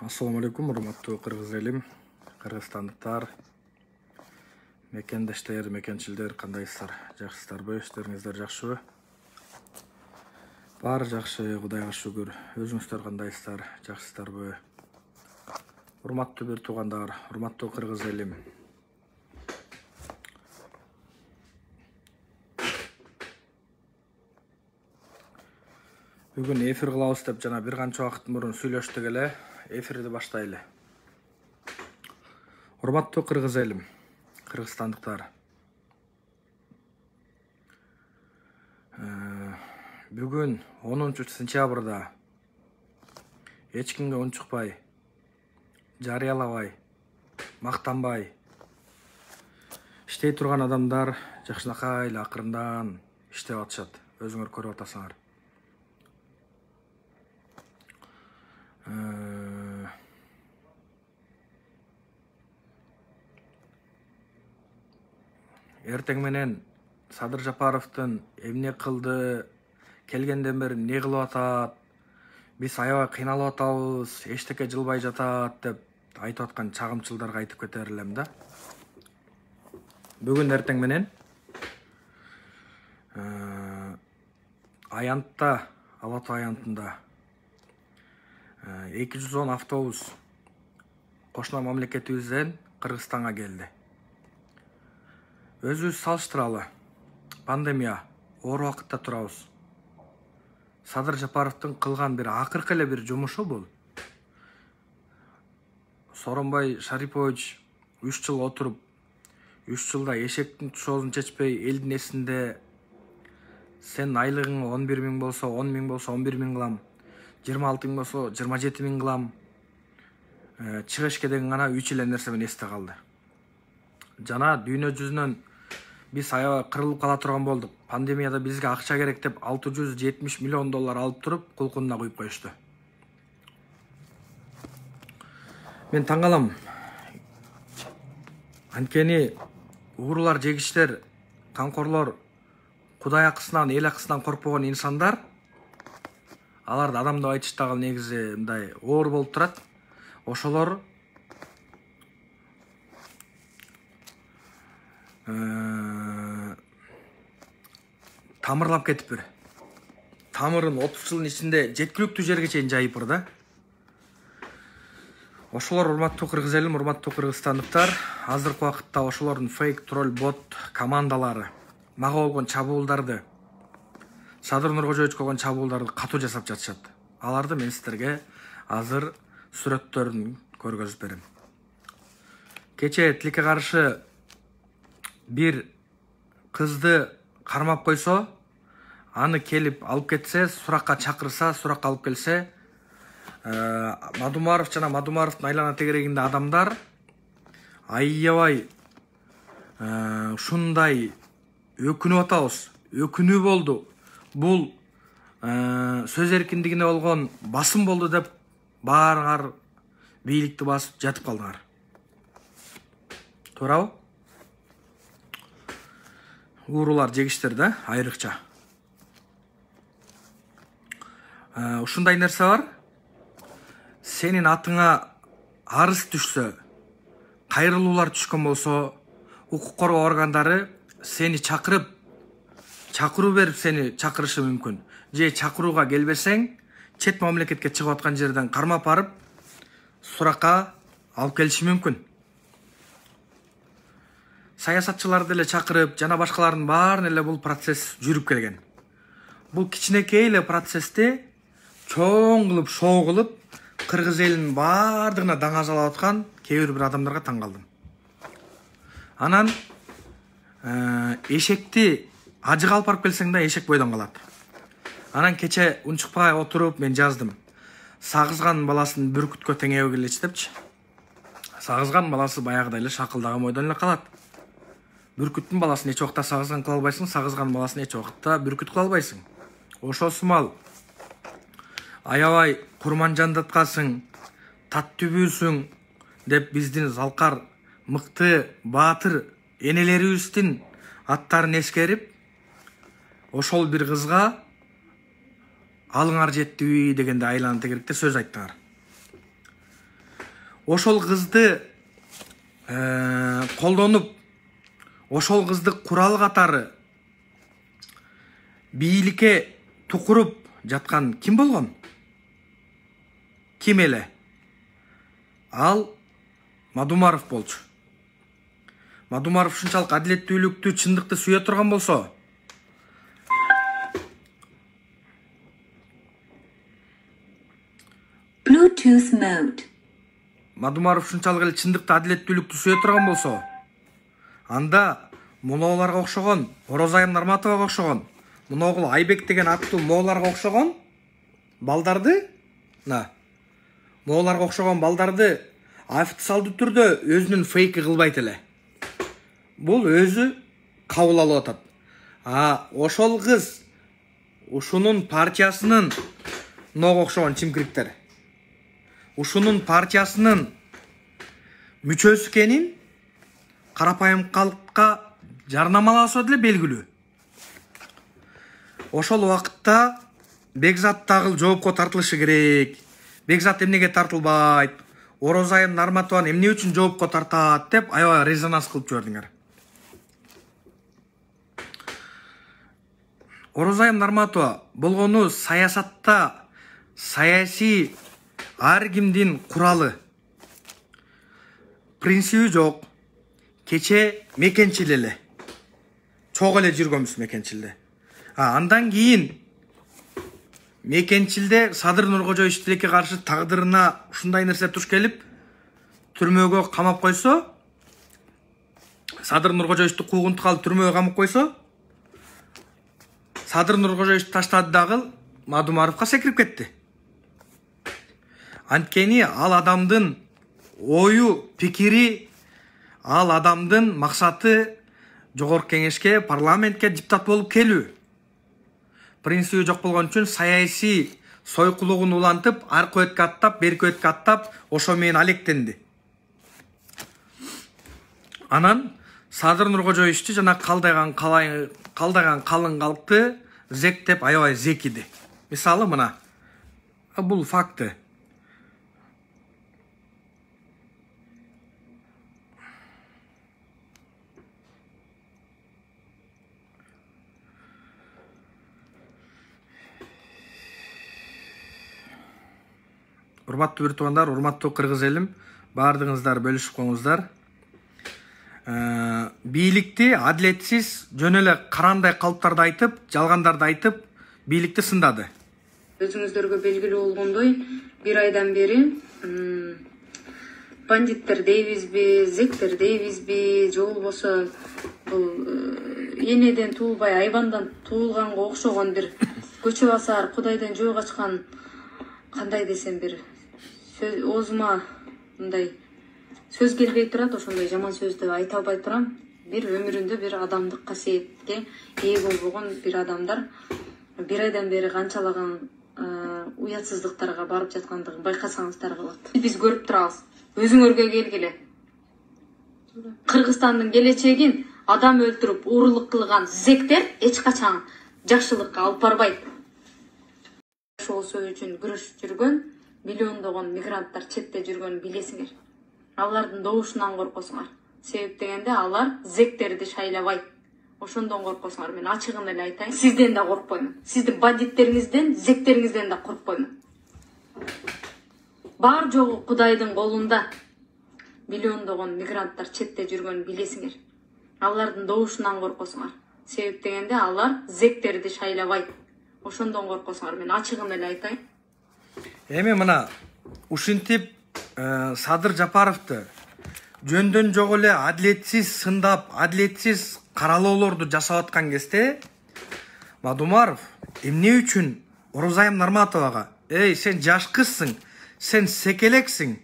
Assalamu alaikum, урматтуу кыргыз элим, кыргызстандыктар, мекендештер, мекенчилдер, кандайсыздар? Жакшысыздарбы? Иштериңиздер жакшыбы? Баары жакшы, Кудайга шүгүр. Өзүңүздөр кандайсыздар? Жакшысыздарбы? Урматтуу бир туугандар, урматтуу кыргыз элим. Бүгүн эфир кылабыз деп жана бир канча убакыт мурун сүйлөштүк эле. Эфирди баштайлы. Урматтуу кыргыз элим, кыргызстандыктар. Бүгүн 10-сентябрда эч кимге унчукпай, жарыялабай, мактанбай иштей турган адамдар жакшынакай эле акырындан иштеп атышат. Өзүңөр көрүп атасыңар. Эртең менен Садыр Жапаровдун эмне кылды, келгенден бери эмне кылып атат, биз аябай кыйналып атабыз, эчтеке жылбай жатат деп айтып аткан чагымчылдарга айтып кетер элем да. Бүгүн эртең менен Аянтта, Ала Тоо аянтында 210 автобус кошуна мамлекетибизден Кыргызстанга келди. Өзүбүз салыштыралы. Пандемия, оор убакытта турабыз. Садыр Жапаровдун кылган бир акыркы эле бир жумушу бул. Сооронбай Шарипович 3 жыл отуруп, 3 жылда эшектин тушоозун чечпей, элдин эсинде сен айлыгың 11 000 болсо 10 000 болсо 11 000 кылам, 26 000 болсо 27 000 кылам. Чыгышке деген гана 3 эле нерсе менен эсте калды. Жана дүйнө жүзүнөн биз аябай кырылып кала турган болдук. Пандемияда бизге акча керек деп $670 миллион алып туруп, кулкунуна куюп коюшту. Мен таң калам. Анткени уурулар, жегиштер, камкорлор Кудай акысынан, эл акысынан коркпогон инсандар, аларды адам деп айтыш дагы негизи мындай оор болуп турат. Ошолор тамырлап кетиптир. Тамырын 30 жылдын ичинде жеткиликтүү жерге чейин жайыптыр да. Ошолор урматтуу кыргыз элим, урматтуу кыргызстандыктар, азыркы убакытта ошолордун фейк тролл бот командалары мага болгон чабуулдарды, Садыр Нуркожоевичке болгон чабуулдарды катуу жасап жатышат. Аларды мен сиздерге азыр сүрөттөрүн көргөзүп берем. Кече тилекке каршы бир кызды кармап койсо, аны келип алып кетсе, суракка чакырса, суракка алып келсе, Мадумаров жана Мадумаровдун айлана тегерегинде адамдар аябай ушундай өкүнүп атабыз, өкүнүү болду. Бул сөз эркиндигине болгон басым болду деп баарыңар бийликти басып жатып калдыңар. Туурабы? Уурулар, жегиштер да, айрыкча. Ушундай нерсе бар. Сенин атыңа арыз түшсө, кайрылуулар түшкөн болсо, укук коргоо органдары сени чакырып, чакыруу берип сени чакырышы мүмкүн. Же чакырууга келбесең, чет мамлекетке чыгып аткан жерден кармап барып, суракка алып келиши мүмкүн. Саясатчыларды эле чакырып, жана башкалардын баарын эле бул процесс жүрүп келген. Бул кичинекей эле процессти чоң кылып, шоу кылып, кыргыз элинин баардыгына даңазалап аткан кээ бир адамдарга таң калдым. Анан эшекти ажык алып барып келсең да эшек бойдон калат. Анан кече унчукпай отуруп мен жаздым. Сагызган баласын бүркүткө теңеби келечи депчи. Сагызган баласы баягыдай эле шакылдаган бойдон эле калат. Бүркүттүн баласын эч убакта сагызган кыла албайсың, сагызган баласын эч убакта бүркүт кыла албайсың. Ошосумал аябай курман жандаткасың, таттүбүүсүң деп биздин залкар, мыкты, баатыр энелерибиздин аттарын эскерип, ошол бир кызга алыңар жеттиби дегенде айланып тегеректе сөз айттыңар. ошол кызды колдонуп, ошол кызды курал катары бийликке тукуруп жаткан ким болгон? Ким эле? Ал Мадумаров болчу. Мадумаров ушунчалык адилеттүүлүктү, чындыкты сүйө турган болсо, Bluetooth mode. Мадумаров ушунчалык эле чындыкты, адилеттүүлүктү сүйө турган болсо, анда мунуларга окшогон, Орозайым Нарматовага окшогон, муногул Айбек деген аттуу мооларга окшогон балдарды, мооларга окшогон балдарды официалдуу түрдө өзүнүн фейки кылбайт эле. Бул өзү кабыл алып атат. Ошол кыз ушунун партиясынын нога окшогон чимкириктер. Ушунун партиясынын мүчөсү экенин карапайым калкка жарнамаласа деле белгилүү. Ошол убакытта Бекзат дагы жоопко тартылышы керек. Бекзат эмнеге тартылбайт? Орозайым Нарматованы эмне үчүн жоопко тартат деп аябай резонанс кылып жибердиңер. Орозайым Нарматова болгону саясатта саясий ар кимдин куралы. Принциби жок. Кече мекенчил эле. Чок эле жүргөнбүз мекенчилде. Андан кийин мекенчилде Садыр Нуркожоевич тилекке каршы тагдырына ушундай нерсе туш келип түрмөгө камап койсо, Садыр Нуркожоевичти куугунтук алып түрмөгө камап койсо, Садыр Нуркожоевич таштады дагы Мадумаровго секирип кетти. Анткени ал адамдын ою, пикири, ал адамдын максаты жогорку кеңешке, парламентке депутат болуп келүү. Принциби жок болгон үчүн саясий сойкулугун улантып, аркы өткө аттап, берки өткө аттап, ошо менен алектенди. Анан Садыр Нуркожоевичти жана калдаган калың калкты зектеп аябай зекиди. Мисалы мына, бул факты. Урматтуу бир туугандар, урматтуу кыргыз элим, баардыгыңыздар бөлүшүп коңуздар. Бийликти адилетсиз, жөн эле карандай калыптарды айтып, жалгандарды айтып, бийликти сындады. Өзүңүздөргө белгилүү болгондой, бир айдан бери бандиттер дейбизби, зектер дейбизби, же болбосо бул энеден туулбай айбандан туулганга окшогон бир көчө басар, Кудайдан жөө качкан, кандай десем бир оозума мындай сөз келбей турат, ошондой жаман сөздү айта албай турам. Бир өмүрүндө бир адамдык касиетке ээ болбогон бир адамдар бир айдан бери канчалаган уятсыздыктарга барып жаткандыгын байкасаңыздар болот. Биз көрүп турабыз. Өзүңөргө келгиле. Кыргызстандын келечегин адам өлтүрүп, уурулук кылган зектер эч качан жакшылыкка алып барбайт. Ошол үчүн күрөшүп жүргөн миллиондогон мигранттар четте жүргөнүн билесиңер. Алардын добушунан коркосуңар. Себеп дегенде алар зектерди шайлабайт. Ошондон коркосуңар. Мен ачыгын эле айтайын. Сизден да коркпоймун. Сиздин бандиттериңизден, зектериңизден да коркпоймун. Бар жогу Кудайдын колунда. Миллиондогон мигранттар четте жүргөнүн билесиңер. Алардын добушунан коркосуңар. Себеп дегенде алар зектерди шайлабайт. Ошондон коркосуңар. Мен ачыгын эле айтайын. Эми мына ушинтип Садыр Жапаровду жөндөн жок эле адилетсиз сындап, адилетсиз каралоолорду жасап аткан кезде Мадумаров эмне үчүн Орозайым Нарматовага: "Эй, сен жаш кызсың, сен секелексиң,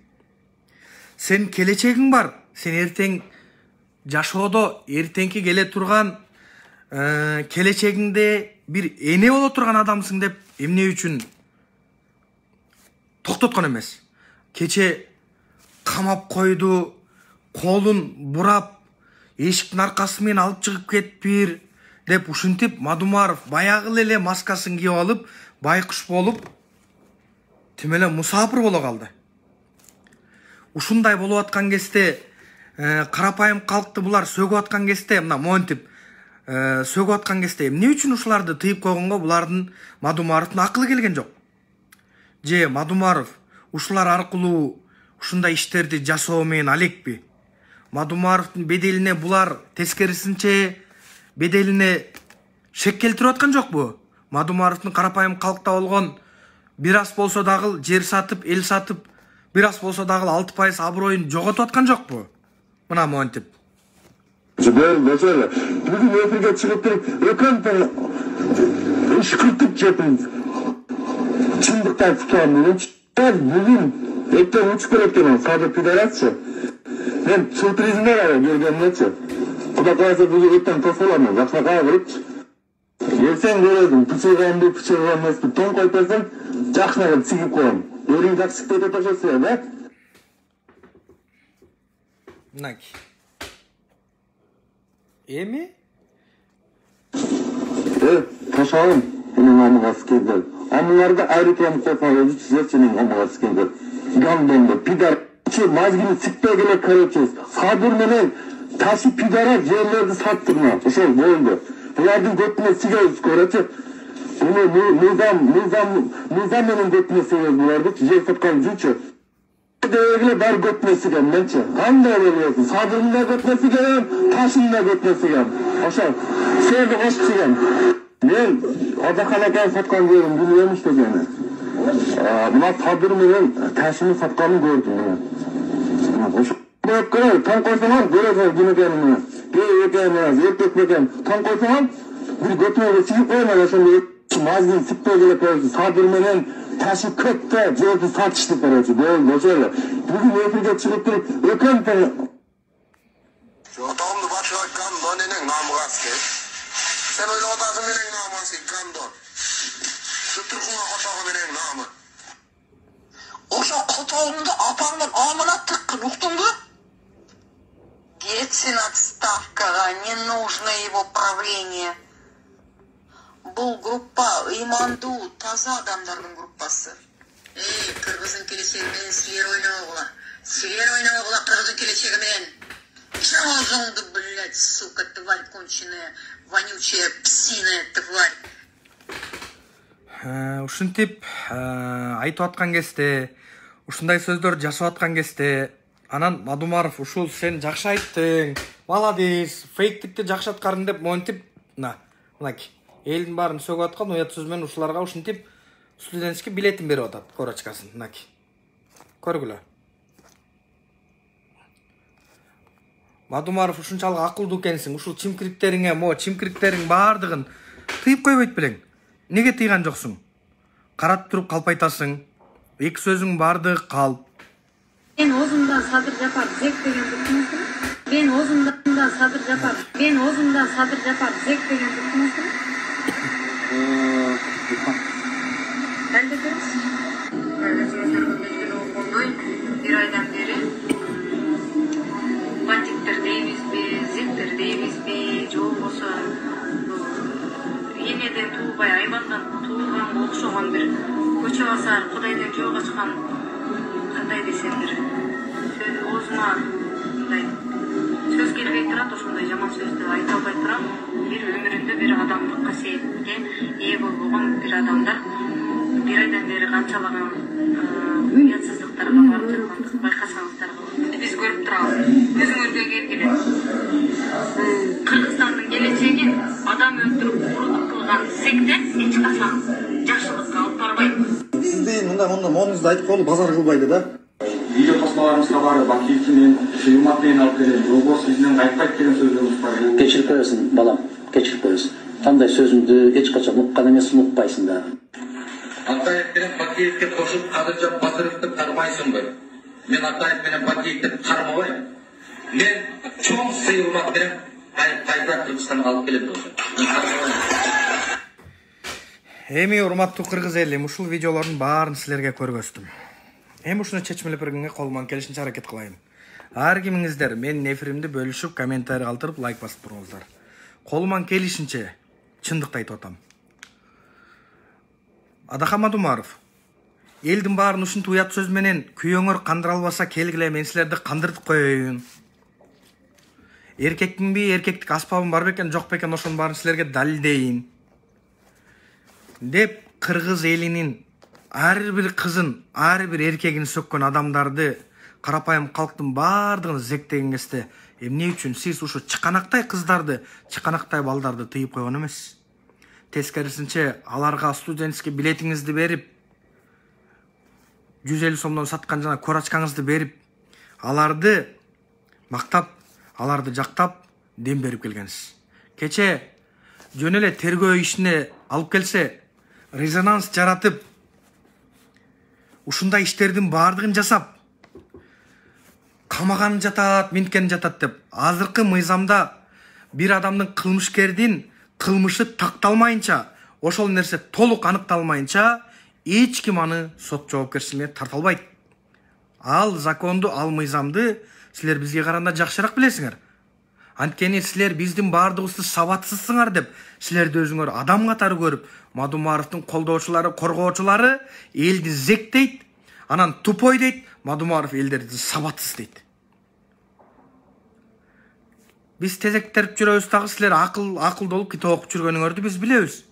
сен келечегиң бар, сен эртең жашоодо эртеңки келе турган келечегиңде бир эне боло турган адамсың" деп эмне үчүн токтоткон эмес. Кече камап койду, колун бурап, эшиктин аркасы менен алып чыгып кетпир деп ушинтип Мадумаров баягы эле маскасын кийип алып, байкуш болуп, тим эле мусапыр боло калды. ушундай болуп аткан кезде карапайым калкты булар сөгүп аткан кезде, мына монтип сөгүп аткан кезде эмне үчүн ушуларды тыйып койгонго булардын Мадумаровдун акылы келген жок? Же Мадумаров ушулар аркылуу ушундай иштерди жасоо менен алекпи? Мадумаровдун беделине булар тескерисинче беделине шек келтирип аткан жокпу? Мадумаровдун карапайым калкта болгон бир аз болсо дагы жер сатып, эл сатып, бир аз болсо дагы 6% аброюн жоготуп аткан жокпу? Мына монтип. Бүгүн эфирге чыгып туруп, өкөнтө иш кылтып жетип, чындыктан tutам менен. Бүгүн эптен учуп келеткенмин, садыр пидорасчы. Мен сюрпризине келгенмечи. Кудай кааласа бүгүн эптен тосуламын, жакшы кайрып. Ертең көрөсүң, пычыгамды, пычыгам эмеспи, тоң коюп берсем, жакшына кылып сигип коем. Өрүң жакшы кетип атасың, да? Мынаки. Эми? Ташалым, менин амыга скендер. Амыларды айрытам койсоң, өзүчүзөрчүнүн амыга скендер. Гандонду, пидар, мазгини сикпей келе короче. Сабыр менен ташы пидара жерлерди саттырма. Ошол болду. Булардын көтүнө сигебиз көрөчү. Мыйзам менен көтүнө сигебиз буларды, жер саткан жучу. Дегеле бар көтүнө сигем менчи. Кандай болобу? Сабырын да көтүнө сигем, ташын да көтүнө сигем. Ошол сөздү кошуп сигем. Мен Адаканакан саткан жерим билбейм иштегени. Мына сабыр менен ташыны сатканын көрдүм. Бак көрө, таң койсоң, көрөсүң кимекенин. Таң койсоң, бир көтүнө сигип коймай ошондой мазгин сикпей келе койсоң, сабыр менен ташы көттө жерди сатышты короче. Болду, ошол. Бүгүн эфирге чыгып туруп, өкөнтө Жотомду башып айткан доненең намыга аскер. Sen öyle odası meneng namı askер, кандон. Sütürküňe koşağı meneng namı. Oşa kotağımda apаңдан аманат tıkkın, uktun mu? Детин отставкага, не нужно его правление. Бұл группа ыймандуу, таза адамдардын группасы. Кыргыздын келечеги менен силер ойнобогула. Силер ойнобогула кыргыздын келечеги менен. Чоңозуңду, блядь, сука, тварь конченая, вонючая псиная тварь. Ушинтип айтып аткан кезде, ушундай сөздөр жасап аткан кезде, анан Мадумаров ушул сен жакшы айттың, молодец, фейктикти жакшы аткардың деп монтип, мынаки элдин баарын сөгүп аткан уят сөз менен ушуларга ушинтип студентский билетин берип атат, корочкасын, мынаки. Көргүлө. Мадумаров ушунчалык акылдуу экенсиң, ушул чимкириктериңе, чимкириктериң баардыгын тыйып койбойт белең. Неге тыйган жоксуң? Карап туруп калп айтасың. Эки сөзүң баардыгы калп. Мен озундан Садыр Жапар зек деген туктумусун? Мен озундан Садыр Жапар зек деген туктумусун? Әлде дұрыс? Сөздерге белгилүү болгондой, бир айдан бери бандиттер дейбизби, зектер дейбизби, же болбосо энеден туулбай айбандан туулганга окшогон бир көчө басар Кудайдан жөө качкан кандай десемдир оозума мындай сөз келбей турат, ошондой жаман сөздү айта албай турам. Бир өмүрүндө бир адамдык касиетке ээ болбогон бир адамдар бир айдан бери канчалаган уятсыздыктарга барып жаткандыгын байкасаңыздар болот. Биз көрүп турабыз, көзүңүзгө келгиле. Кыргызстандын келечеги адам өлтүрүп урудук кылган сектер эч качан жакшылыкка алып барбайт. Сизди мындай моңузду айтып коелу, базар кылбайды да. Видео космаларыбызга бар, Бакиевди менен Шыймат менен алып келем. Жолбос бизден кайтпайт деген сөздөрүбүз бар. Кечирип коесуң, балам, кечирип коесуң. Кандай сөзүңдү эч качан уккан эмес, унутпайсың да. Атаев менен Бакиевди кошуп Кадыржан Батыровду кармайсыңбы? Мен Атаев менен Бакиевди кармабайм. Мен чоң Шыймат менен кайта Кыргызстанга алып келем болчу. Эми урматтуу кыргыз элим, ушул видеолордун баарын силерге көргөздүм. Эми ушуну чечмелеп бергенге колуман келишинче аракет кылайын. Ар кимиңиздер менин эфиримди бөлүшүп, комментарий калтырып, лайк басып туруңуздар. Колуман келишинче чындыкты айтып атам. Адахан Мадумаров, Элдин баарын ушинтип уят сөз менен күйөөңөр кандыра албаса келгиле, мен силерди кандыртып коеюн. Эркекминби, эркектик аспабым бар бекен, жок бекен, ошонун баарын силерге далилдейин деп кыргыз элинин ар бир кызын, ар бир эркегин сөккөн адамдарды, карапайым калктын баардыгын зектеген кезде эмне үчүн сиз ушу чыканактай кыздарды, чыканактай балдарды тыйып койгон эмес? Тескерисинче аларга студентский билетиңизди берип, 150 сомдон саткан жана корачкаңызды берип, аларды мактап, аларды жактап дем берип келгенсиз. Кече жөн эле тергөө ишине алып келсе, резонанс жаратып, ушундай иштердин баардыгын жасап, камаган жатат, минткен жатат деп, азыркы мыйзамда бир адамдын кылмышкердин кылмышы такталмайынча, ошол нерсе толук аныкталмайынча эч ким аны сот жоопкерчилигине тарта албайт. Ал законду, ал мыйзамды силер бизге караганда жакшыраак билесиңер. Анткени силер биздин баардыгыбызды сабатсызсыңар деп, силерди өзүңөр адам катары көрүп, Мадумаровдун колдоочулары, коргоочулары элди зектейт, анан тупой дейт, Мадумаров элдерди сабатсыз дейт. Биз тезектерип жүрөбүз дагы, силер акылды болуп китеп окуп жүргөнүңөрдү биз билебиз.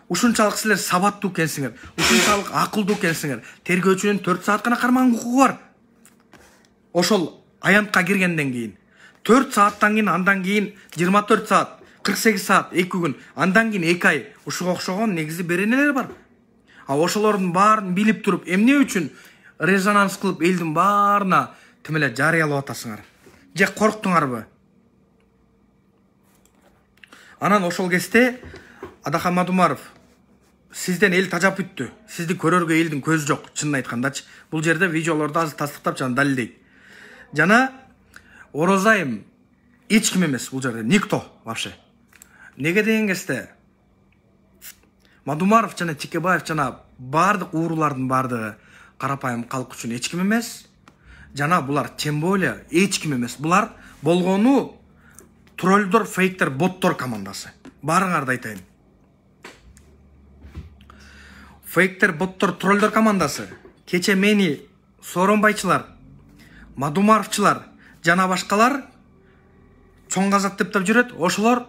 Ушунчалык силер сабаттуу экенсиңер, ушунчалык акылдуу экенсиңер. Тергөөчүнүн 4 саат гана кармаган укугу бар. Ошол аянтка киргенден кийин 4 сааттан кийин, андан кийин 24 саат, 48 саат, 2 күн, андан кийин 2 ай, ушуга окшогон негизи беренелер бар. А ошолордун баарын билип туруп, эмне үчүн резонанс кылып элдин баарына тимеле жарыялап атасыңар? Же корктуңарбы? Анан ошол кезде Адахан Мадумаров, сизден эл тажап бүттү. Сизди көрөргө элдин көзү жок, чынын айткандачы. Бул жерде видеолорду азыр тастыктап жана далилдейт. Жана Орозайым эч ким эмес бул жерде, никто вообще. Неге деген кезде Мадумаров жана Текебаев жана баардык уурулардын баардыгы карапайым калк үчүн эч ким эмес. Жана булар тем более эч ким эмес. Булар болгону троллдор, фейктер, боттор командасы. Барыңарды айтайын. Фейктер, боттор, троллдор командасы. Кече мени Сооронбайчылар, Мадумаровчылар жана башкалар чоң казат деп жүрөт. Ошолор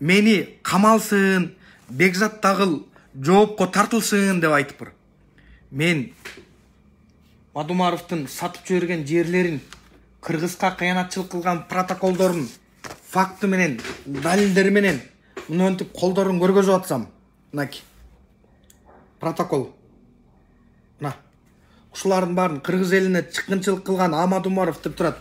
мени камалсын, Бекзат Тагыл жоопко тартылсын деп айтыптыр. Мен Мадумаровдун сатып жиберген жерлерин, кыргызга кыянатчылык кылган протоколдорун факты менен, далилдери менен мынтип колдорун көргөзүп атсам, мынаки протокол. Мына ушулардын баарын кыргыз элине чыккынчылык кылган Мадумаров деп турат.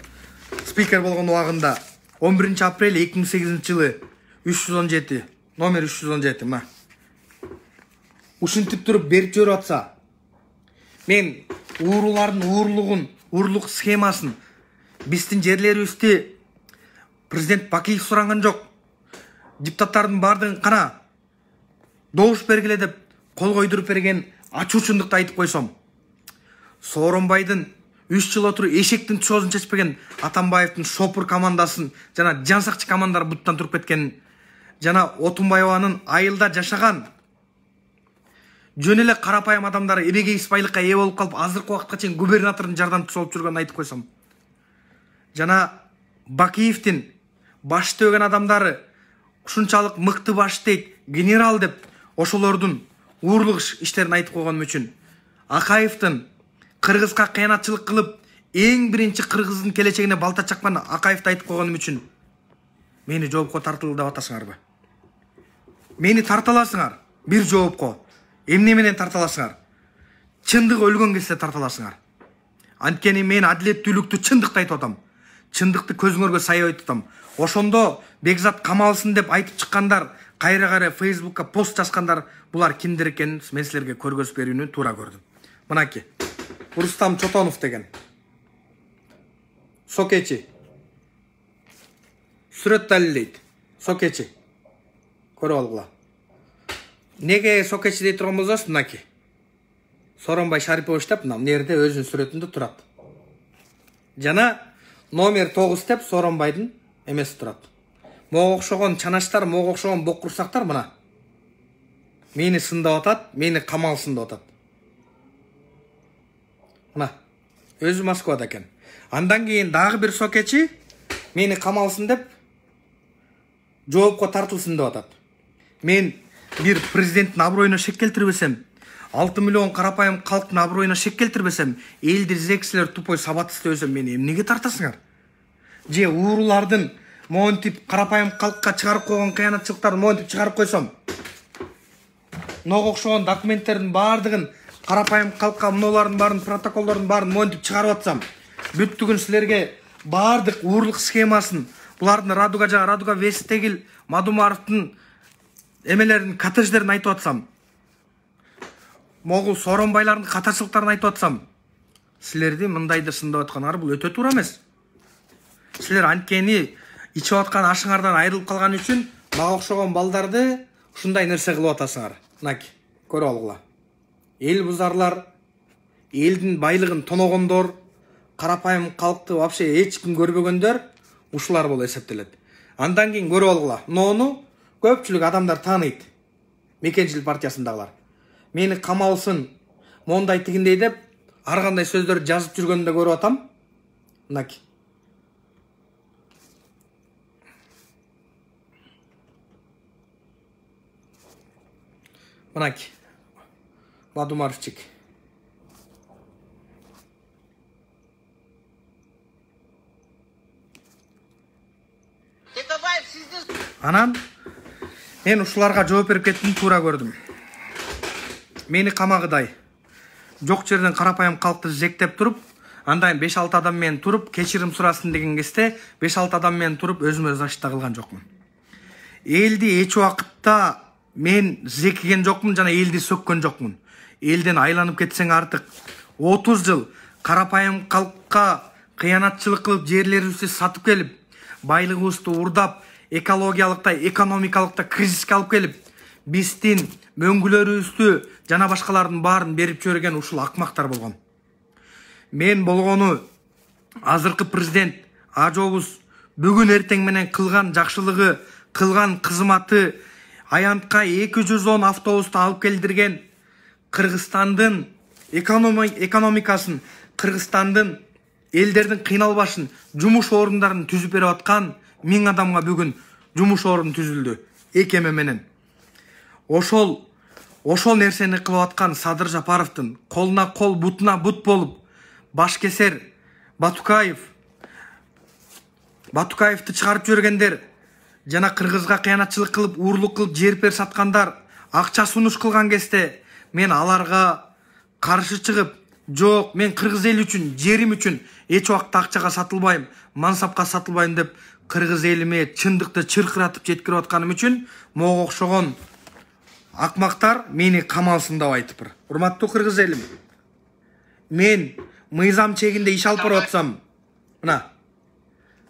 Спикер болгон убагында 11 апрель 2008 жылы 317, номер 317, мына. Ушинтип туруп берип жиберип атса, мен уурулардын уурлук схемасын биздин жерлерибизди президент Бакиев суранган жок. Депутаттардын баардыгын кана добуш бергиле деп кол койдуруп берген ачуучундукты айтып койсом, Сооронбайдын 3 жыл отуруп эшектин чоозун чечпеген Атамбаевдин шопур командасын жана жансакчы командар буттан туруп кеткен, жана Отунбаеванын айылда жашаган жөн эле карапайым адамдары эбегейсиз байлыкка ээ болуп калып, азыркы убакытка чейин губернатордун жардамчысы болуп жүргөнүн айтып койсом, жана Бакиевдин баш төгөн адамдары ушунчалык мыкты баш дейт, генерал деп, ошолордун уурлук иштерин айтып койгонум үчүн, Акаевдин кыргызга кыянатчылык кылып, эң биринчи кыргыздын келечегине балта чаккан Акаевди айтып койгонум үчүн мени жоопко тартылды деп атасыңарбы? Мени тарталасыңар бир жоопко. Эмне менен тарталасыңар? Чындык өлгөн кезде тарталасыңар. Анткени мен адилеттүүлүктү чындыкты айтып атам. Чындыкты көзүңөргө сай айтып атам. Ошондо Бекзат камалсын деп айтып чыккандар, кайра Facebookка пост жазгандар, булар кимдер экенин мен силерге көргөзүп берүүнү туура көрдүм. Мынаки Рустам Чотонов деген Сокечи сүрөт далилдейт. Сокечи көрүп алгыла. Неге Сокечи дейт турган болсоңуз, мынаки Сооронбай Шарипович деп мына жерде өзүнүн сүрөтүндө турат. Жана номер 9 деп Сооронбайдын эмеси турат. Мого окшогон чанаштар, мого окшогон бок курсактар мына мени сындап атат, мени камал сындап атат. Мына өзү Москвада экен. Андан кийин дагы бир сокечи мени камалсын деп жоопко тартылсын деп атат. Мен бир президенттин аброюна шек келтирбесем, 6 миллион карапайым калктын аброюна шек келтирбесем, элди зексилер тупой сабат истебесем, мени эмнеге тартасыңар? Же уурулардын монтип карапайым калкка чыгарып койгон кыянатчылыктарын монтип чыгарып койсом, мынага окшогон документтердин баардыгын карапайым калкка мыналардын баарын протоколдордун баарын монтип чыгарып атсам, бүттүгүн силерге баардык уурлук схемасын, булардын Радуга жана Радуга Весттегил Мадумаровдун эмелерин, коттедждерин айтып атсам, могул Сооронбайлардын катарчылыктарын айтып атсам, силерди мындайды сындап атканыңар бул өтө туура эмес. Силер анткени ичип аткан ашыңардан айрылып калган үчүн мага окшогон балдарды ушундай нерсе кылып атасыңар. Мынаки, көрүп алгыла. Эл бузарлар, элдин байлыгын тоногондор, карапайым калкты вообще эч ким көрбөгөндөр ушулар болуп эсептелет. Андан кийин көрүп алгыла. Муну көпчүлүк адамдар тааныйт. Мекенчилик партиясындагылар. Мени камалсын, мондай тигиндей деп ар кандай сөздөрдү жазып жүргөнүндө көрүп атам. Мынаки. Мынаки. Мадумаровчик. Анан мен ушуларга жооп берип кеттим, туура көрдүм. Мени камагыдай жок жерден карапайым калкты зектеп туруп, андан 5-6 адам менен туруп кечирим сурасын деген кезде 5-6 адам менен туруп өзүмө защита кылган жокмун. Элди эч убакытта мен зекиген жокмун жана элди сөккөн жокмун. Элден айланып кетсең артык 30 жыл карапайым калкка кыянатчылык кылып, жерлерибизди сатып келип, байлыгыбызды урдап, экологиялыкта, экономикалыкта кризиске алып келип, биздин мөңгүлөрүбүздү жана башкалардын баарын берип жиберген ушул акмактар болгон. Мен болгону азыркы президент ажообуз бүгүн эртең менен кылган жакшылыгы, кылган кызматы, аянтка 210 автобусту алып келдирген, Кыргызстандын экономикасын, Кыргызстандын элдердин кыйналбашын, жумуш орундарын түзүп берип аткан 1000 адамга бүгүн жумуш орун түзүлдү экеме менен. Ошол нерсени кылып аткан Садыр Жапаровдун колуна кол, бутуна бут болуп, башкесер Батукаевди чыгарып жибергендер, жана Кыргызга кыянатчылык кылып, уурлук кылып, жер пер саткандар акча сунуш кылган кезде мен аларга каршы чыгып, жок, мен кыргыз эл үчүн, жерим үчүн эч убакта акчага сатылбайм, мансапка сатылбайм деп кыргыз элиме чындыкты чыркыратып жеткирип атканым үчүн мага окшогон акмактар мени камалсын деп айтыптыр. Урматтуу кыргыз элим, мен мыйзам чегинде иш алып барып атсам, мына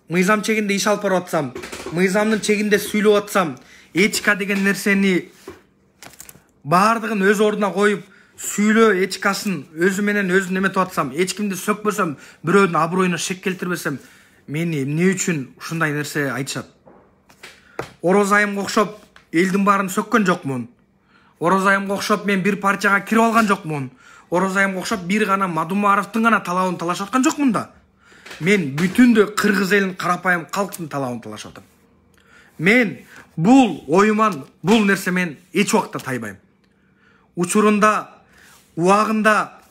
мыйзам чегинде иш алып барып атсам, мыйзамдын чегинде сүйлөп атсам, этика деген нерсени баардыгын өз ордуна коюп, сүйлөө этикасын өзү менен өзүн эметип атсам, эч кимди сөкпөсөм, бирөөнүн аброюна шек келтирбесем, мени эмне үчүн ушундай нерсе айтышат? Орозайымга окшоп элдин баарын сөккөн жокмун. Орозайымга окшоп мен бир партияга кирип алган жокмун. Орозайымга окшоп бир гана Мадумаровдун гана талабын талашып аткан жокмун да. Мен бүтүндө кыргыз элин, карапайым калктын талабын талашып атам. Мен бул оюман, бул нерсе мен эч убакта тайбайм. Учурунда, убагында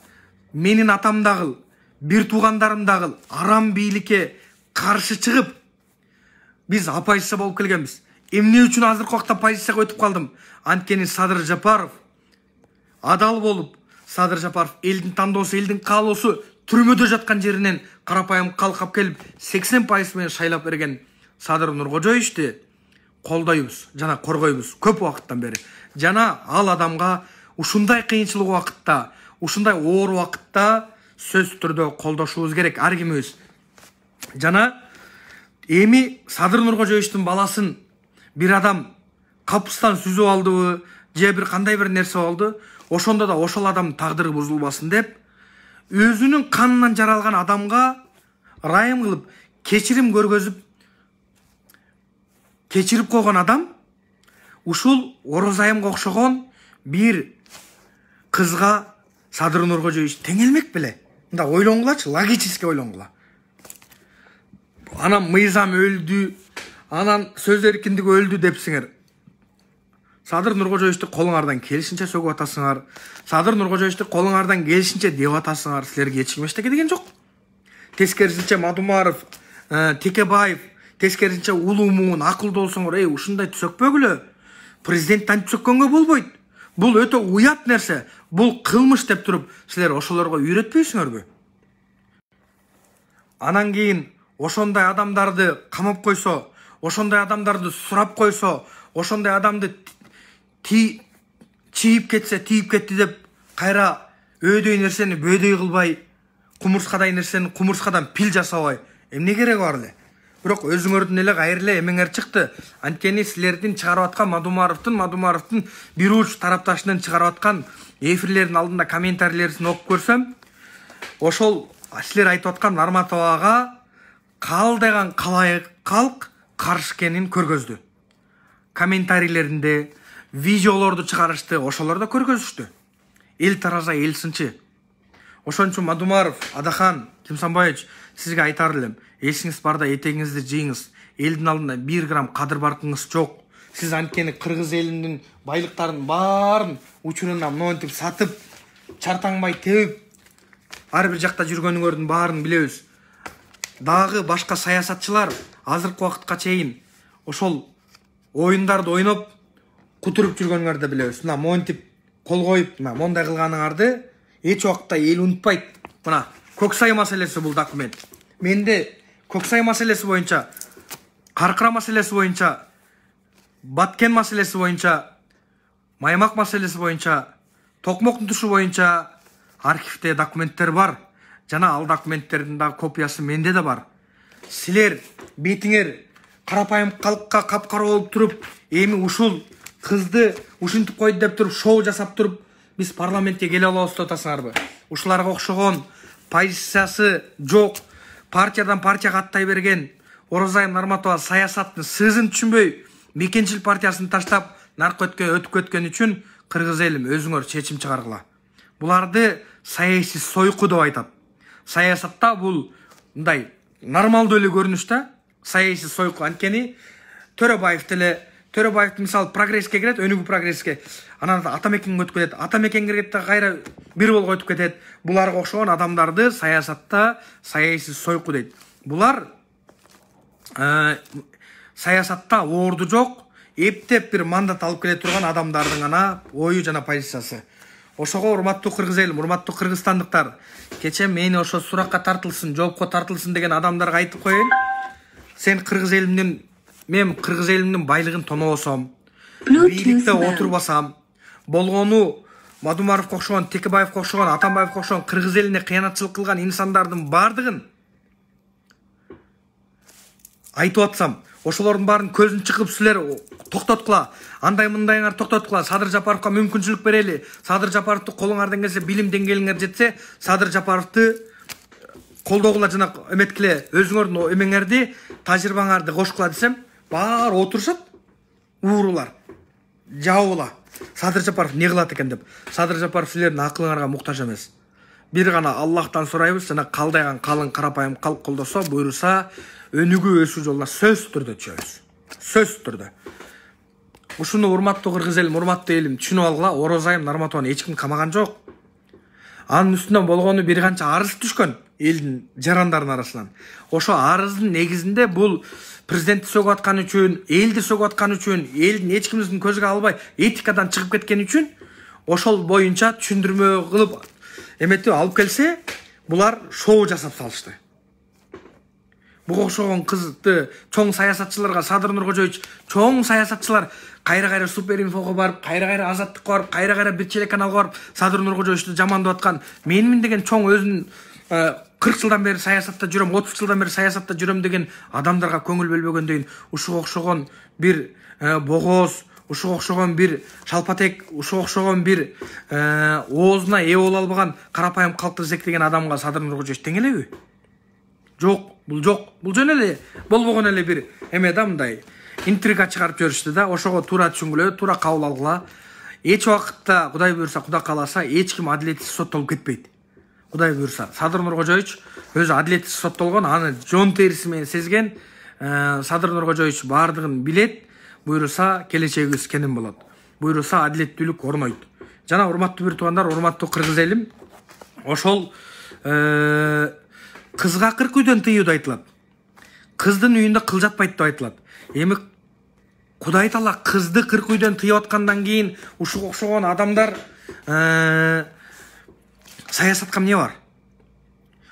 менин атам дагы, бир туугандарым дагы арам бийликке каршы чыгып, биз оппозиция болуп келгенбиз. Эмне үчүн азыркы убакта позицияга өтүп калдым? Анткени Садыр Жапаров адал болуп, Садыр Жапаров элдин тандоосу, элдин каалоосу түрмөдө жаткан жеринен карапайым калкап келип 80% менен шайлап берген Садыр Нуркожоевичти колдойбуз жана коргойбуз көп убакыттан бери. Жана ал адамга ушундай кыйынчылык убакытта, ушундай оор убакытта сөз түрдө колдошубуз керек ар кимибиз. Жана эми Садыр Нуркожоевичтин баласын бир адам капыстан сүзүп алдыбы, же бир кандай бир нерсе болду, ошондо да ошол адамдын тагдыры бузулбасын деп, өзүнүн канынан жаралган адамга ырайым кылып, кечирим көргөзүп, кечирип койгон адам ушул Орозайымга окшогон бир кызга Садыр Нуркожоевич теңелмек беле? мында ойлонгулачы, логически ойлонгула. Анан мыйзам өлдү, анан сөз эркиндиги өлдү депсиңер. Садыр Нуркожоевичти колуңардан келишинче сөгүп атасыңар. Садыр Нуркожоевичти колуңардан келишинче деп атасыңар. Силерге эч ким эчтеке деген жок. Тескерисинче Мадумаров, Текебаев, тескерисинче улуумун акылдуу болсоңор, ушундай түзөкпөгүлө. Президенттен түзөккөнгө болбойт. Бул өтө уят нерсе. Бул кылмыш деп туруп, силер ошолорго үйрөтпөйсүңөрбү? Анан кийин ошондой адамдарды камап койсо, ошондой адамдарды сурап койсо, ошондой адамды чийип кетсе, тийип кетти деп кайра өйдөй нерсени бөөдөй кылбай, кумурскадай нерсени кумурскадан пил жасабай, эмне кереги бар эле? Бирок өзүңөрдүн эле кайрыле эмеңер чыкты. Анткени силердин чыгарып аткан Мадумаровдун бир уч тарапташынан чыгарып аткан эфирлердин алдында комментарийлерин окуп көрсөм, ошол силер айтып аткан Нарматовага калдаган калк каршы экенин көргөздү. Комментарийлеринде видеолорду чыгарышты, ошолордо көргөзүштү. Эл тараза эл сынчы. Ошон үчүн Мадумаров, Адахан, Кимсанбаевич, сизге айтар элем, эсиңиз барда этегиңизди жыйыңыз. Элдин алдында 1 грамм кадыр баркыңыз жок. Сиз анткени кыргыз элинин байлыктарын баарын учурунан монтип сатып, чартаңбай тебип, ар бир жакта жүргөнүңөрдүн баарын билебиз. Дагы башка саясатчылар азыркы убакытка чейин ошол оюндарды ойноп, кутуруп жүргөнүңөрдү билебиз. Мына монтип кол коюп, мондай кылганыңарды эч убакытта эл унутпайт. Мына Көксай маселеси бул документ. Менде Көксай маселеси боюнча, Каркыра маселеси боюнча, Баткен маселеси боюнча, Маймак маселеси боюнча, Токмоктун тушу боюнча архивде документтер бар. Жана ал документтердин да копиясы менде да бар. Силер бетиңер карапайым калкка капкара болуп туруп, эми ушул кызды ушинтип койду деп туруп шоу жасап туруп, биз парламентке келе алабыз деп атасыңарбы? Ушуларга окшогон позициясы жок, партиядан партияга аттай берген Оразайым Нарматова саясаттын сызын түшүнбөй, Мекенчил партиясын таштап, наркотикке өтүп кеткен үчүн кыргыз элим өзүңөр чечим чыгаргыла. Буларды саясий сойку деп айтат. Саясатта бул мындай нормалдуу эле көрүнүш да, саясий сойку. Анткени Төрөбаев деле, Төрөбаев мисалы прогресске кирет, өнүгүү прогресске. Анан Атамекенге өтүп кетет. Атамекенге кирет да кайра бир болго өтүп кетет. Буларга окшогон адамдарды саясатта саясий сойку дейт. Булар саясатта орду жок, эптеп бир мандат алып келе турган адамдардын гана ою жана позициясы. Ошого урматтуу кыргыз элим, урматтуу кыргызстандыктар, кече мени ошо суракка тартылсын, жоопко тартылсын деген адамдарга айтып коеюн. Сен кыргыз элимдин, мен кыргыз элимдин байлыгын тонобосом, бийликте отурбасам, болгону Мадумаровго окшогон, Текебаевге окшогон, Атамбаевге окшогон кыргыз элине кыянатчылык кылган инсандардын бардыгын айтып атсам, ошолордун баарын көзүн чыгып силер токтоткула, андай мындайыңар токтоткула, Садыр Жапаровго мүмкүнчүлүк берели. Садыр Жапаровду колуңардан келсе, билим деңгээлиңер жетсе, Садыр Жапаровду колдогула жана эметкиле, өзүңөрдүн эмеңерди, тажрыйбаңарды кошкула десем, баары отурушат, уурулар, жабыла. Садыр Жапаров не кылат экен деп. Садыр Жапаров силердин акылыңарга муктаж эмес. Бир гана Аллахтан сурайбыз, жана калдайган калың карапайым калк колдосо, буйруса, өнүгүү өсүү жолуна сөз түрдө чөбүз. Сөз түрдө. Ушуну урматтуу кыргыз элим, урматтуу элим түшүнүп алгыла. Оразайым Нарматованы эч ким камаган жок. Анын үстүнөн болгону бир канча арыз түшкөн элдин жарандарынын арасынан. Ошо арыздын негизинде бул президентти сөгүп аткан үчүн, элди сөгүп аткан үчүн, элдин эч кимдин көзгө албай этикадан чыгып кеткен үчүн ошол боюнча түшүндүрмө кылып эметип алып келсе, булар шоу жасап салышты. Буга окшогон кызды чоң саясатчыларга, Садыр Нуркожоевич, чоң саясатчылар кайра-кайра Суперинфого барып, кайра-кайра Азаттыкка барып, кайра-кайра бир телеканалга барып, Садыр Нуркожоевичти жамандап аткан, менмин деген чоң өзүн 40 жылдан бери саясатта жүрөм, 30 жылдан бери саясатта жүрөм деген адамдарга көңүл бөлбөгөндөн ушуга окшогон бир богоз, ушуга окшогон бир шалпатек, ушуга окшогон бир оозуна ээ боло албаган карапайым калкты зектеген адамга Садыр Нуркожоевич тең элеби? Жок, бул жок. Бул жөн эле болбогон эле бир эме да, мындай интрига чыгарып жүрүштү да. Ошого туура түшүнгүлө, туура кабыл алгыла. Эч убакытта Кудай буйрса, Куда кааласа, эч ким адилетсиз соттолуп кетпейт. Кудай буйруса. Садыр Нуркожоевич өзү адилеттик соттолгон, аны жон териси менен сезген. Садыр Нуркожоевич бардыгын билет. Буйруса келечегибиз кенен болот. Буйруса адилеттүүлүк орнойт. Жана урматтуу бир туугандар, урматтуу кыргыз элим, ошол кызга 40 үйдөн тыюуда айтылат. Кыздын үйүндө кыл жатпайт деп айтылат. Эми Кудай таала кызды 40 үйдөн тыйып аткандан кийин ушуга окшогон адамдар саясатка эмне бар?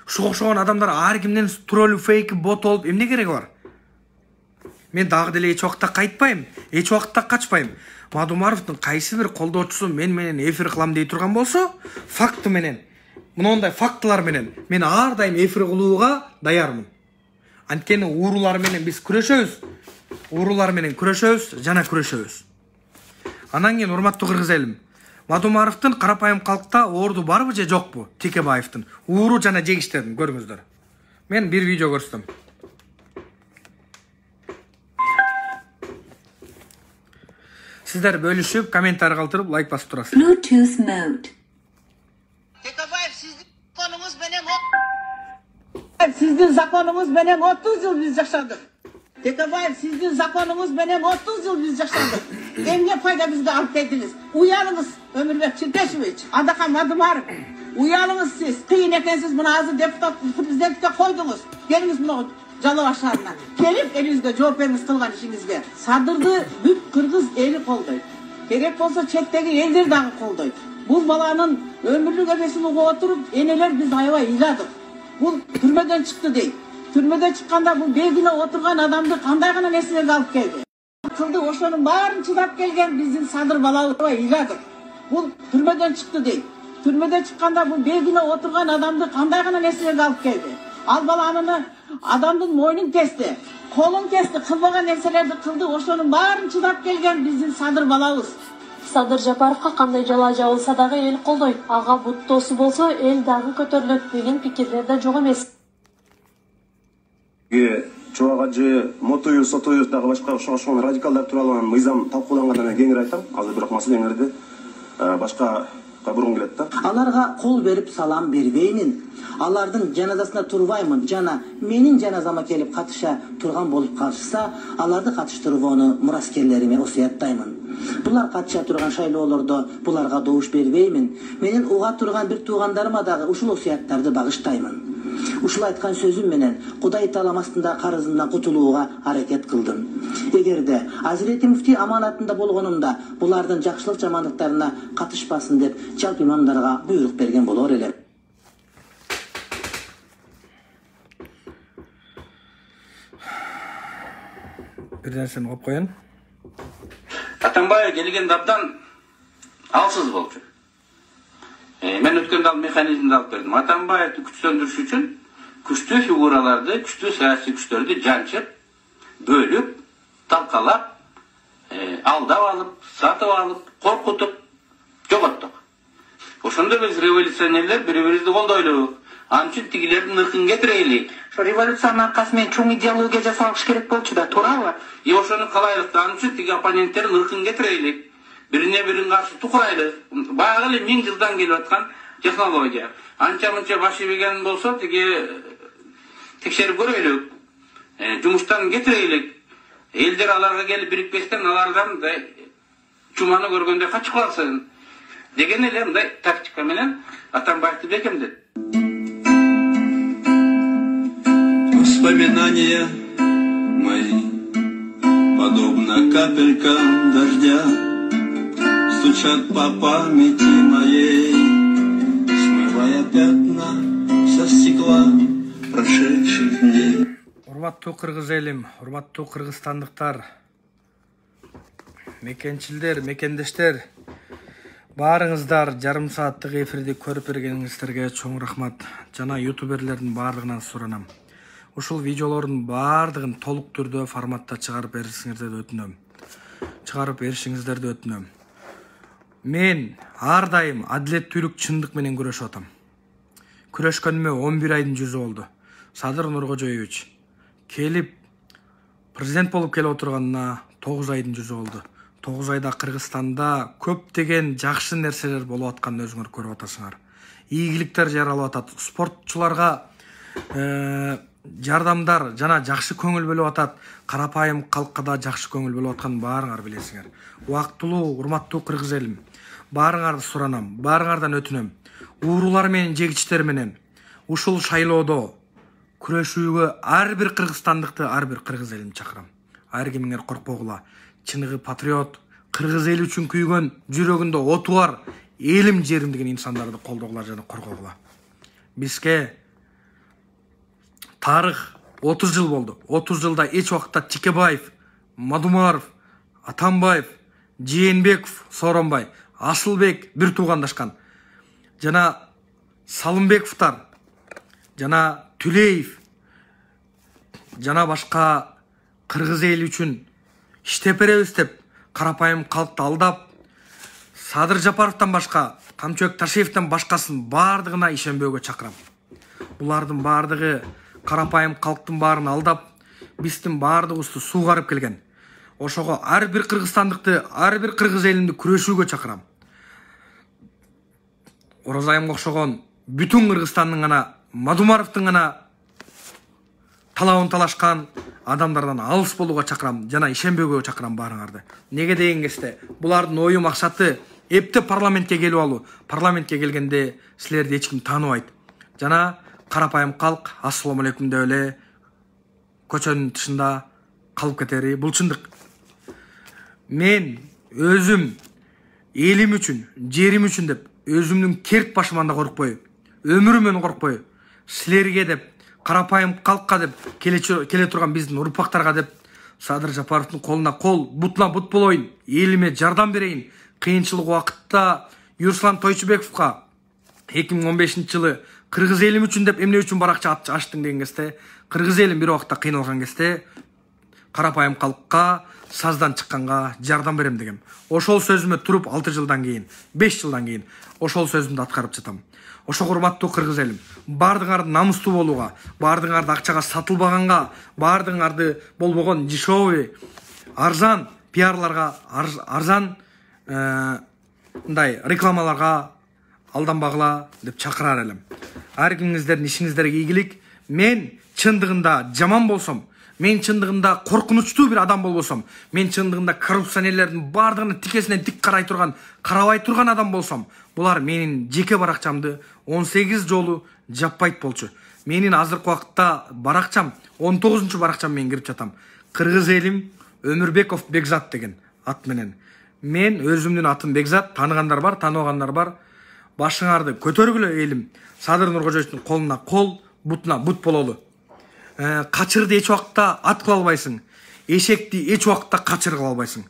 Ушуга окшогон адамдар ар кимден тролл, фейк, бот болуп эмне кереги бар? Мен дагы деле эч убакта кайтпайм, эч убакта качпайм. Мадумаровдун кайсы бир колдоочусу мен менен эфир кылам дей турган болсо, факты менен, мындай фактылар менен мен ар дайым эфир кылууга даярмын. Анткени уурулар менен биз күрөшөбүз. Уурулар менен күрөшөбүз, жана күрөшөбүз. Анан кийин урматтуу кыргыз элим, Мадумаровдун карапайым калкта орду барбы же жокпу? Текебаевдин ууру жана жегиштерин көрүңүздөр. Мен бир видео көрсөтөм. Сиздер бөлүшүп, комментарий калтырып, лайк басып турасыздар. Bluetooth mode. Текебаев, сиздин законуңуз менен Sizdin zakonunuz benim 30 yıl biz yaşadık. Tekabayev sizdin zakonunuz benim 30 yıl biz yaşadık. Emniyet fayda bizde alıp dediniz. Uyanınız Ömürbek Çirkeşoviç, Adakan Madumarov. Uyanınız siz. Kıyın ekensiz bunu ağzı deputat, prezidentlikte koydunuz. Geliniz bunu Calı başlarına. Gelip elinizde cevap veriniz kılgan işinizge. Sadırdı büyük Kırgız eli koldoydu. Gerek olsa çekteki elleri dağı koldoydu. Bu balanın ömürlük öbesini oturup eneler biz hayva iladık. Bu türmeden çıktı değil. Türmeden çıkkanda bu belgine oturgan adamdı kanday gana nesine alıp geldi. Kıldı oşonun bağırın çıdap gelgen bizim sadır balalığa iladık. Bu türmeden çıktı değil. Türmeden çıkkanda bu belgine oturgan adamdı kanday gana nesine alıp geldi. Al balanını adamdın moynun kesti. Kolun kesti. Kılmagan nerselerdi kıldı. Oşonun bağırın çıdap gelgen bizim sadır balağız. Садыр Жапаровка кандай жала жабылса дагы эл колдойт. Ага буттоосу болсо эл дагы көтөрүлөт деген пикирлер да жок эмес. Чубагажы, Мотуев, Сотуев дагы башка ошол радикалдар тууралуу мыйзам талкуулангандан кийин кеңири айтам. Азыр бирок маселеңерди башка бурун келет да. Аларга кол берип салам бербеймин. Алардын жаназасына турбаймын. Жана менин жаназама келип катыша турган болуп калышса, аларды катыштырууну мураскерлериме осуяттаймын. Булар катыша турган шайлоолордо буларга добуш бербеймин. Менин уга турган бир туугандарыма дагы ушул осуяттарды багыштаймын. Ушул айткан сөзүм менен Кудай Таалам астында карызымдан кутулууга аракет кылдым. Эгерде Азирети муфтий аманатында болгонумда булардын жакшылык жамандыктарына катышпасын деп жалпы имамдарга буйрук берген болор элем. Bir nerseni koyup koyun. Атамбаев келгенде абдан алсыз болчу. Мен өткөндө ал механизмди алып бердим. Атамбаевди күчтөндүрүш үчүн күчтүү фигураларды, күчтүү саясий күчтөрдү жанчып, бөлүп, талкалап, алдап алып, сатып алып, коркутуп, жоготтук. Ошондо биз революционерлер бири-бирибизди колдойлу. Анын үчүн тигилердин ыркын кетирейли. Ошо революциянын аркасы менен чоң идеология жасалыш керек болчу да, туурабы? Ошону кылайлык да, анын үчүн тиги оппоненттердин ыркын кетирейли. Бирине бирин каршы тукурайлы. Баягы эле 1000 жылдан келип аткан технология. Анча-мынча баш ийбеген болсо тиги текшерип көрөйлүк. Жумуштан кетирейли. Элдер аларга келип бирикпестен алардан чуманы көргөндө качып калсын деген эле мындай тактика менен Атамбаевди бекемдеди. Воспоминания мои, подобно капелькам дождя, стучат по памяти моей, смывая пятна со стекла прошедших дней. Урматтуу кыргыз элим, урматтуу кыргызстандыктар, мекенчилдер, мекендештер, баарыңыздар жарым сааттык эфирди көрүп бергениңиздерге чоң рахмат. Жана ютуберлердин баардыгынан суранам. Ушул видеолордун баардыгын толук түрдө форматта чыгарып беришиңиздерди өтүнөм. Мен ар дайым адилеттүүлүк, чындык менен күрөшүп атам. Күрөшкөнүмө 11 айдын жүзү болду. Садыр Нуркожоевич келип президент болуп келип отурганына 9 айдын жүзү болду. 9 айда Кыргызстанда көптөгөн жакшы нерселер болуп атканын өзүңөр көрүп атасыңар. ийгиликтер жаралып атат. Спортчуларга жардамдар жана жакшы көңүл бөлүп атат. Карапайым калкка да жакшы көңүл бөлүп атканын баарыңар билесиңер. Убактылуу, урматтуу кыргыз элим, баарыңарды суранам, баарыңардан өтүнөм. Уурулар менен жегичтер менен ушул шайлоодо күрөшүүгө ар бир кыргызстандыкты, ар бир кыргыз элин чакырам. Ар кимиңер коркпогула. Чыныгы патриот, кыргыз эл үчүн күйгөн, жүрөгүндө оту бар, элим жерим деген инсандарды колдогула жана коргогула. Бизге тарых 30 жыл болду. 30 жылда эч убакта Чекебаев, Мадумаров, Атамбаев, Жээнбеков, Сооронбай, Асылбек бир туугандашкан. Жана Салымбековтар, жана Түлеев, жана башка кыргыз эл үчүн иштеп беребиз деп карапайым калкты алдап, Садыр Жапаровдон башка, Камчыбек Ташиевден башкасын бардыгына ишенбөөгө чакырам. Булардын бардыгы карапайым калктын баарын алдап, биздин бардыгыбызды суугарып келген. Ошого ар бир кыргызстандыкты, ар бир кыргыз элинди күрөшүүгө чакырам. Оразайымга окшогон бүтүн Кыргызстандын гана, Мадумаровдун гана талабын талашкан адамдардан алыс болууга чакырам жана ишенбөөгө чакырам баарыңарды. Неге деген кезде булардын ою максаты эпте парламентке келип алуу. Парламентке келгенде силерди эч ким тааныбайт. Жана карапайым калк ассалому алейкум деп эле көчөнүн тышында калып кетери бул чындык. Мен өзүм элим үчүн, жерим үчүн деп өзүмдүн керт башыман да коркпой, өмүрүмөн коркпой, силерге деп, карапайым калкка деп, келе турган биздин урпактарга деп, Садыр Жапаровдун колуна кол, бутуна бут болоюн, элиме жардам берейин. Кыйынчылык убакытта Юрслан Тойчубековго 2015-жылы кыргыз элим үчүн деп эмне үчүн баракча ачтың деген кезде, кыргыз элим бир убакта кыйналган кезде карапайым калкка саздан чыкканга жардам берем дегем. Ошол сөзүмө туруп 6 жылдан кийин, 5 жылдан кийин ошол сөзүмдү аткарып жатам. Ошого урматтуу кыргыз элим, бардыгыңарды намустуу болууга, бардыгыңарды акчага сатылбаганга, бардыгыңарды болбогон дешевый, арзан пиарларга, арзан мындай рекламаларга алданбагыла деп чакырар элем. Ар кимиңиздердин ишиңиздерге ийгилик. Мен чындыгында жаман болсом, мен чындыгында коркунучтуу бир адам болбосом, мен чындыгында коррупционерлердин бардыгына тикесинен тик карай турган, карабай турган адам болсом, булар менин жеке баракчамды 18 жолу жаппайт болчу. Менин азыркы убакытта баракчам 19-чу баракчам мен кирип жатам. Кыргыз элим Өмүрбеков Бекзат деген ат менен. Мен өзүмдүн атым Бекзат, таныгандар бар, тааныбагандар бар. Башыңарды көтөргүлө элим. Садыр Нуркожоевдун колуна кол, бутуна бут бололу. Качырды эч убакта ат кыла албайсың. Эшекти эч убакта качыр кыла албайсың.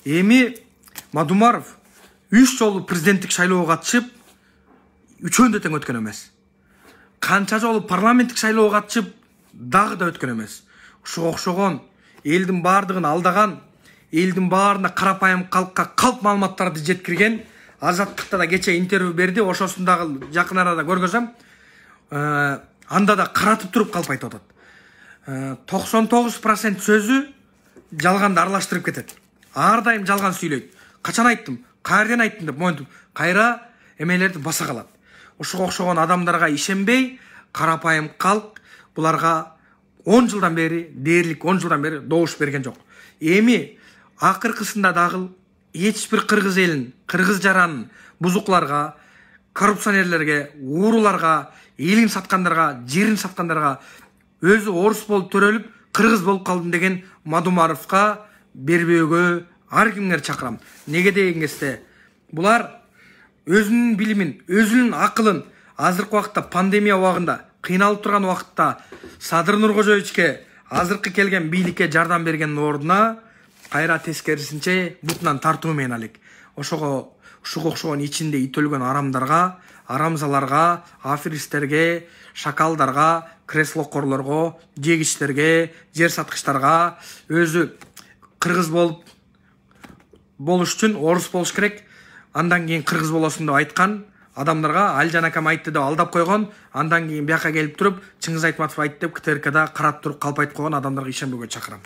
Эми Мадумаров 3 жолу президенттик шайлоого катышып, 3-өндө тең өткөн эмес. Канча жолу парламенттик шайлоого катышып, дагы да өткөн эмес. Ушуга окшогон элдин бардыгын алдаган, элдин баарына карапайым калкка калп маалыматтарды жеткирген, Азаттыкта да кече интервью берди, ошосун дагы жакын арада көргөзөм. Анда да каратып туруп калп айтып атат. 99% сөзү жалганды аралаштырып кетет. Ар дайым жалган сүйлөйт. Качан айттым, кайерден айттым деп моюнтуп, кайра эмелерди баса калат. Ушуга окшогон адамдарга ишенбей, карапайым калк буларга 10 жылдан бери, дээрлик 10 жылдан бери добуш берген жок. Эми акыркысында дагы эч бир кыргыз элин, кыргыз жаранын бузукларга, коррупционерлерге, ууруларга, элин саткандарга, жерин саткандарга өзү орус болуп төрөлүп, кыргыз болуп калдым деген Мадумаровга бербөөгө ар кимге чакырам. Неге деген кезде булар өзүнүн билимин, өзүнүн акылын азыркы убакытта пандемия убагында, кыйналып турган убакытта Садыр Нуркожоевичке азыркы келген бийликке жардам берген ордуна кайра тескерисинче бутунан тартуу менен алек. Ошого ушуга окшогон ичинде ит өлгөн арамдарга, арамзаларга, аферисттерге, шакалдарга, креслокорлорго, жегичтерге, жер саткычтарга өзү кыргыз болуш үчүн орус болуш керек, андан кийин кыргыз болосуң деп айткан адамдарга Алжан акам айтты деп алдап койгон, андан кийин бияка келип туруп Чыңгыз Айтматов айтты деп КТРКда карап туруп калп айтып койгон адамдарга ишенбөөгө чакырам.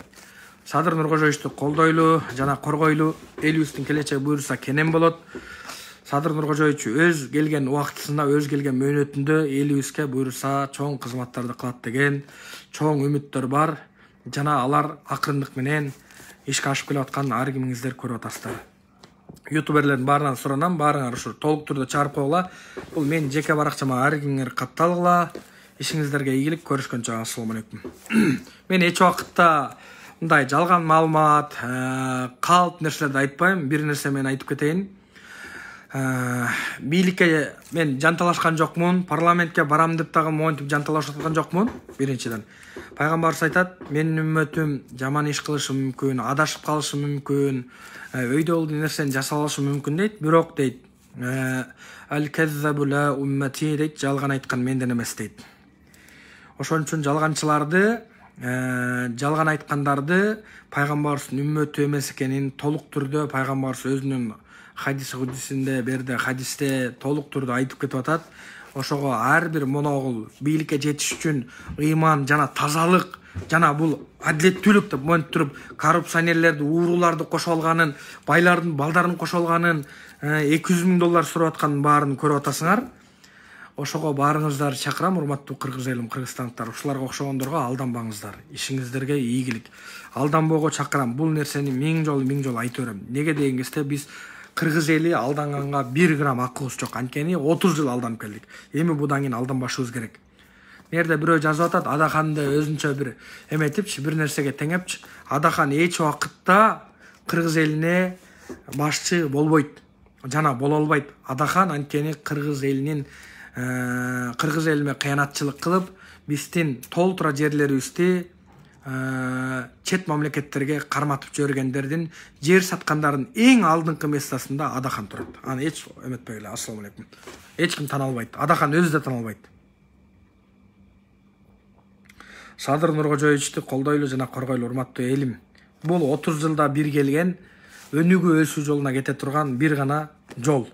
Садыр Нуркожоевичти колдойлу жана коргойлу, элибиздин келечеги буюрса кенен болот. Садыр Нуркожоевич өз келген убактысында, өз келген мөөнөтүндө элибизге буйруса чоң кызматтарды кылат деген чоң үмүттөр бар. Жана алар акырындык менен ишке ашып келип атканын ар кимиңиздер көрүп атасыздар. Ютуберлердин баарынан суранам, баарыңар ушу толук түрдө чыгарып койгула. Бул менин жеке баракчама ар кимиңер катталгыла. Ишиңиздерге ийгилик, көрүшкөнчө ассалому алейкум. Мен эч убакытта мындай жалган маалымат, калп нерселерди айтпайм. Бир нерсе мен айтып кетейин. Бийликке мен жанталашкан жокмун, парламентке барам деп дагы монтип жанталашып аткан жокмун. Биринчиден, пайгамбарыбыз айтат, менин үммөтүм жаман иш кылышы мүмкүн, адашып калышы мүмкүн, өйдө болду нерсени жасалышы мүмкүн дейт. Бирок дейт, ал-каззабу ла уммати дейт, жалган айткан менден эмес дейт. Ошон үчүн жалганчыларды, жалган айткандарды пайгамбарыбыздын үммөтү эмес экенин толук түрдө пайгамбарыбыз өзүнүн хадисинде берди, хадисте толук түрдө айтып кетип атат. Ошого ар бир моногул бийликке жетиш үчүн ыйман жана тазалык жана бул адилеттүүлүк деп монтип туруп коррупционерлерди, ууруларды кошуп алганын, байлардын балдарын кошуп алганын, $200,000 сурап атканын баарын көрүп атасыңар. Ошого баарыңыздар чакырам, урматтуу кыргыз элим, кыргызстандыктар. Ушуларга окшогондорго алданбаңыздар. Ишиңиздерге ийгилик. Алданбоого чакырам. Бул нерсени миң жолу айтып берем. Неге деген кезде биз кыргыз эли алданганга 1 грамм акыбыз жок. Анткени 30 жыл алданып келдик. Эми будан кийин алданбашыбыз керек. Мерде бирөө жазып атат, Адаханды өзүнчө бир эметипчи, бир нерсеге теңепчи. Адахан эч убакытта кыргыз элине башчы болбойт. Жана боло албайт. Адахан анткени кыргыз элинин кыргыз элине кыянатчылык кылып, биздин толтура жерлерибизди чет мамлекеттерге карматып жибергендердин, жер саткандардын эң алдыңкы местосунда Адахан турат. Аны эч эметпегиле. Ассалому алейкум. Эч ким тана албайт. Адахан өзү да тана албайт. Садыр Нуркожоевичти колдойлу жана коргойлу, урматтуу элим. Бул 30 жылда бир келген, өнүгүү өсүү жолуна кете турган бир гана жол.